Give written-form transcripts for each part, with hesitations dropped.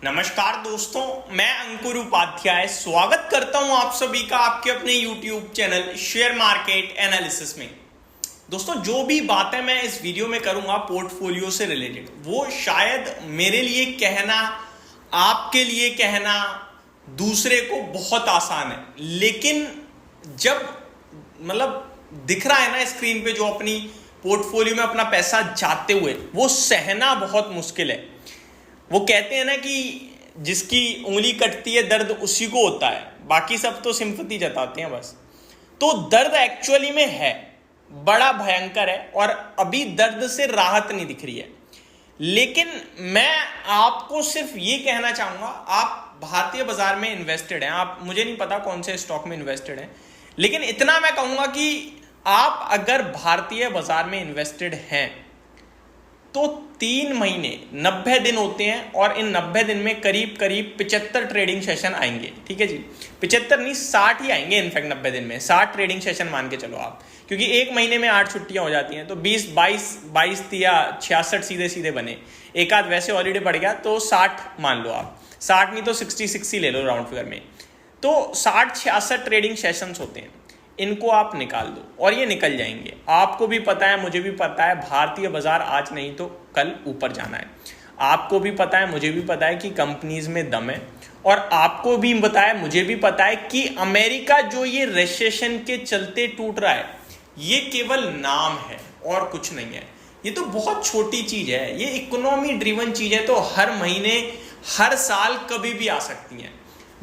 नमस्कार दोस्तों, मैं अंकुर उपाध्याय स्वागत करता हूं आप सभी का आपके अपने YouTube channel share market analysis में। दोस्तों, जो भी बातें मैं इस वीडियो में करूंगा पोर्टफोलियो से रिलेटेड, वो शायद मेरे लिए कहना, आपके लिए कहना, दूसरे को बहुत आसान है, लेकिन जब दिख रहा है ना स्क्रीन पे जो अपनी पोर्टफोलियो में अपना पैसा जाते हुए, वो सहना बहुत मुश्किल है। वो कहते हैं ना कि जिसकी उंगली कटती है दर्द उसी को होता है, बाकी सब तो सिंपैथी जताते हैं बस। तो दर्द एक्चुअली में है, बड़ा भयंकर है, और अभी दर्द से राहत नहीं दिख रही है। लेकिन मैं आपको सिर्फ ये कहना चाहूंगा, आप भारतीय बाजार में इन्वेस्टेड हैं, आप, मुझे नहीं पता कौन से स्टॉक में इन्वेस्टेड हैं, लेकिन इतना मैं कहूंगा कि आप अगर भारतीय बाजार में इन्वेस्टेड हैं तो 3 महीने 90 दिन होते हैं, और इन 90 दिन में करीब करीब 75 ट्रेडिंग सेशन आएंगे। ठीक है जी, 75 नहीं 60 ही आएंगे। इनफैक्ट 90 दिन में 60 ट्रेडिंग सेशन मान के चलो आप, क्योंकि एक महीने में 8 छुट्टियां हो जाती हैं, तो 22 या 66 सीधे सीधे बने, एक आध वैसे हॉलीडे पड़ गया तो 60 मान लो आप, 60 नहीं तो 60 ले लो राउंड फिगर में। तो 60-66 ट्रेडिंग सेशंस होते हैं, इनको आप निकाल दो और ये निकल जाएंगे। आपको भी पता है, मुझे भी पता है, भारतीय बाजार आज नहीं तो कल ऊपर जाना है। आपको भी पता है, मुझे भी पता है कि कंपनीज में दम है, और आपको भी पता है, मुझे भी पता है कि अमेरिका जो ये रिसेशन के चलते टूट रहा है, ये केवल नाम है और कुछ नहीं है। ये तो बहुत छोटी चीज है, ये इकोनॉमी ड्रिवन चीज है, तो हर महीने हर साल कभी भी आ सकती है।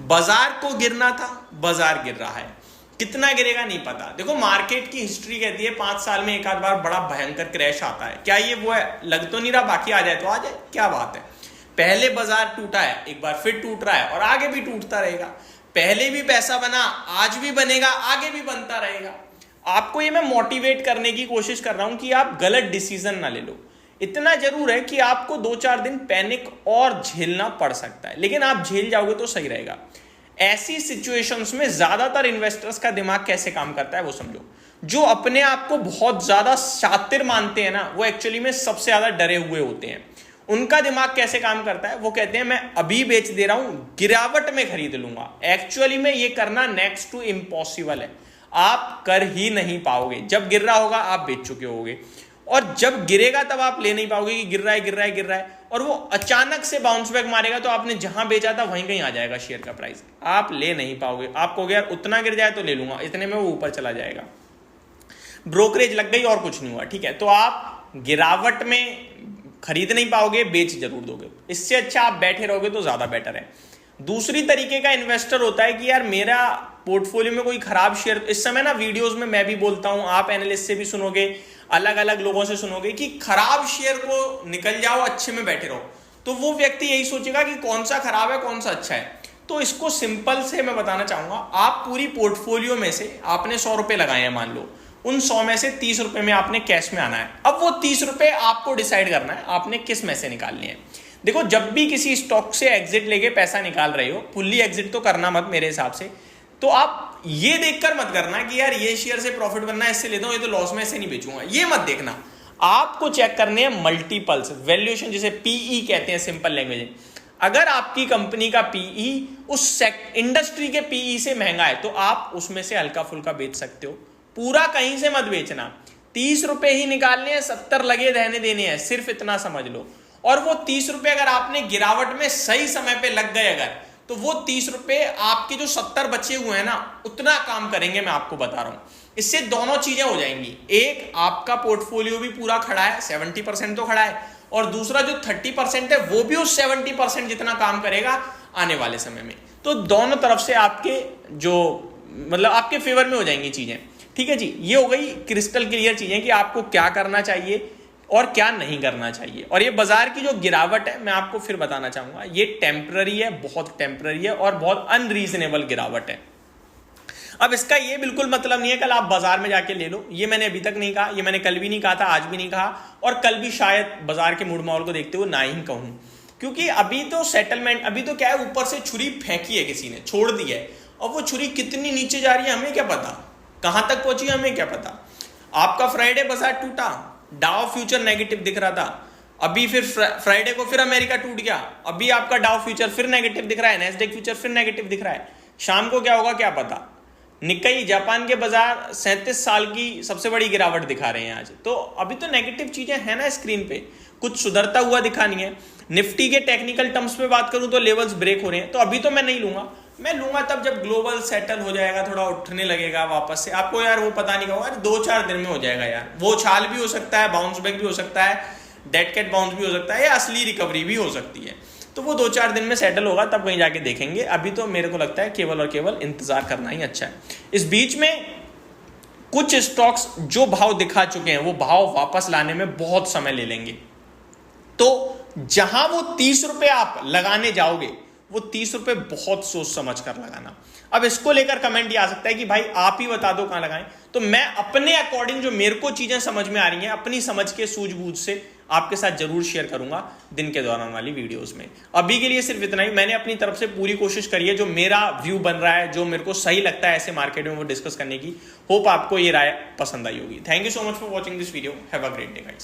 बाजार को गिरना था, बाजार गिर रहा है, कितना गिरेगा नहीं पता। देखो, मार्केट की हिस्ट्री कहती है 5 साल में एक आध बार बड़ा भयंकर क्रैश आता है। क्या ये वो है? लग तो नहीं रहा, बाकी आ जाए तो आ जाए, क्या बात है। पहले बाजार टूटा है, एक बार फिर टूट रहा है, और आगे भी टूटता रहेगा। पहले भी पैसा बना, आज भी बनेगा, आगे भी बनता रहेगा। आपको ये मैं मोटिवेट करने की कोशिश कर रहा हूं कि आप गलत डिसीजन ना ले लो। इतना जरूर है कि आपको 2-4 दिन पैनिक और झेलना पड़ सकता है, लेकिन आप झेल जाओगे तो सही रहेगा। ऐसी सिचुएशंस में ज्यादातर इन्वेस्टर्स का दिमाग कैसे काम करता है वो समझो। जो अपने आप को बहुत ज्यादा शातिर मानते हैं ना, वो एक्चुअली में सबसे ज्यादा डरे हुए होते हैं। उनका दिमाग कैसे काम करता है, वो कहते हैं मैं अभी बेच दे रहा हूं, गिरावट में खरीद लूंगा। एक्चुअली में ये करना नेक्स्ट टू इम्पॉसिबल है, आप कर ही नहीं पाओगे। जब गिर रहा होगा आप बेच चुके होगे, और जब गिरेगा तब आप ले नहीं पाओगे कि गिर रहा है, और वो अचानक से बाउंस बैक मारेगा तो आपने जहां बेचा था वहीं कहीं आ जाएगा शेयर का प्राइस, आप ले नहीं पाओगे। आप कहोगे यार उतना गिर जाए तो ले लूंगा, इतने में वो ऊपर चला जाएगा, ब्रोकरेज लग गई और कुछ नहीं हुआ। ठीक है, तो आप गिरावट में खरीद नहीं पाओगे, बेच जरूर दोगे। इससे अच्छा आप बैठे रहोगे तो ज्यादा बेटर है। दूसरी तरीके का इन्वेस्टर होता है कि यार मेरा पोर्टफोलियो में कोई खराब शेयर, इस समय ना वीडियोस में मैं भी बोलता हूं, आप एनालिस्ट से भी सुनोगे, अलग अलग लोगों से सुनोगे कि खराब शेयर को निकल जाओ, अच्छे में बैठे रहो। तो वो व्यक्ति यही सोचेगा कि कौन सा खराब है, कौन सा अच्छा है। तो इसको सिंपल से मैं बताना चाहूंगा, आप पूरी पोर्टफोलियो में से आपने 100 रुपए लगाए हैं मान लो, उन 100 में से 30 रुपए में आपने कैश में आना है। अब वो 30 रुपए आपको डिसाइड करना है आपने किस में से निकालने हैं। देखो, जब भी किसी स्टॉक से एग्जिट लेके पैसा निकाल रहे हो, फुल्ली एग्जिट तो करना मत मेरे हिसाब से, तो आप ये देखकर मत करना कि यार ये शेयर से प्रॉफिट बनना है इससे लेता हूं, ये तो लॉस में इससे नहीं बेचूंगा, ये मत देखना। आपको चेक करने हैं मल्टीपल्स, वैल्यूएशन, जिसे पीई कहते हैं सिंपल लैंग्वेज में। अगर आपकी कंपनी का पीई उस इंडस्ट्री के पीई से महंगा है तो आप उसमें से हल्का फुल्का बेच सकते हो, पूरा कहीं से मत बेचना। 30 रुपए ही निकालने हैं, 70 लगे रहने देने हैं, सिर्फ इतना समझ लो। और वो 30 रुपए अगर आपने गिरावट में सही समय पे लग गए अगर, तो वो 30 रुपए आपके जो 70 बचे हुए हैं ना, उतना काम करेंगे, मैं आपको बता रहा हूं। इससे दोनों चीजें हो जाएंगी, एक आपका पोर्टफोलियो भी पूरा खड़ा है, 70% तो खड़ा है, और दूसरा जो 30% है वो भी उस 70% जितना काम करेगा आने वाले समय में। तो दोनों तरफ से आपके जो आपके फेवर में हो जाएंगी चीजें। ठीक है जी, ये हो गई क्रिस्टल क्लियर चीजें कि आपको क्या करना चाहिए और क्या नहीं करना चाहिए। और ये बाजार की जो गिरावट है, मैं आपको फिर बताना चाहूंगा, ये टेम्पररी है, बहुत टेम्पररी है और बहुत अनरीजनेबल गिरावट है। अब इसका ये बिल्कुल मतलब नहीं है कल आप बाजार में जाके ले लो, ये मैंने अभी तक नहीं कहा, ये मैंने कल भी नहीं कहा था, आज भी नहीं कहा, और कल भी शायद बाजार के मूड माहौल को देखते हुए ना ही कहूं, क्योंकि अभी तो सेटलमेंट, अभी तो क्या है, ऊपर से छुरी फेंकी है किसी ने, छोड़ दी है, और वो छुरी कितनी नीचे जा रही है हमें क्या पता, कहां तक पहुंची हमें क्या पता। आपका फ्राइडे बाजार टूटा, डाउ फ्यूचर नेगेटिव दिख रहा था, अभी फिर फ्राइडे को फिर अमेरिका टूट गया, अभी आपका डाउ फ्यूचर फिर नेगेटिव दिख रहा है, नैस्डैक फ्यूचर फिर नेगेटिव दिख रहा है। शाम को क्या होगा क्या पता। निक्केई जापान के बाजार 37 साल की सबसे बड़ी गिरावट दिखा रहे हैं आज। तो अभी तो नेगेटिव चीजें हैं ना स्क्रीन पे, कुछ सुधरता हुआ दिखा नहीं है। निफ्टी के टेक्निकल टर्म्स में बात करूं तो लेवल्स ब्रेक हो रहे हैं, तो अभी तो मैं नहीं लूंगा। मैं लूंगा तब जब ग्लोबल सेटल हो जाएगा, थोड़ा उठने लगेगा वापस से। आपको यार वो पता नहीं होगा, 2-4 दिन में हो जाएगा यार। वो छाल भी हो सकता है, बाउंस बैक भी हो सकता है, डेड कैट बाउंस भी हो सकता है, या असली रिकवरी भी हो सकती है। तो वो 2-4 दिन में सेटल होगा, तब कहीं जाके देखेंगे। अभी तो मेरे को लगता है केवल और केवल इंतजार करना ही अच्छा है। इस बीच में कुछ स्टॉक्स जो भाव दिखा चुके हैं वो भाव वापस लाने में बहुत समय ले लेंगे। तो जहां वो 30 रुपए आप लगाने जाओगे, वो 30 रुपए बहुत सोच समझ कर लगाना। अब इसको लेकर कमेंट ये आ सकता है कि भाई आप ही बता दो कहां लगाएं। तो मैं अपने अकॉर्डिंग जो मेरे को चीजें समझ में आ रही हैं, अपनी समझ के सूझबूझ से आपके साथ जरूर शेयर करूंगा दिन के दौरान वाली वीडियोस में। अभी के लिए सिर्फ इतना ही। मैंने अपनी तरफ से पूरी कोशिश करी है, जो मेरा व्यू बन रहा है, जो मेरे को सही लगता है ऐसे मार्केट में, वो डिस्कस करने की। होप आपको ये राय पसंद आई होगी। Thank you so much for watching this video. Have a great day guys.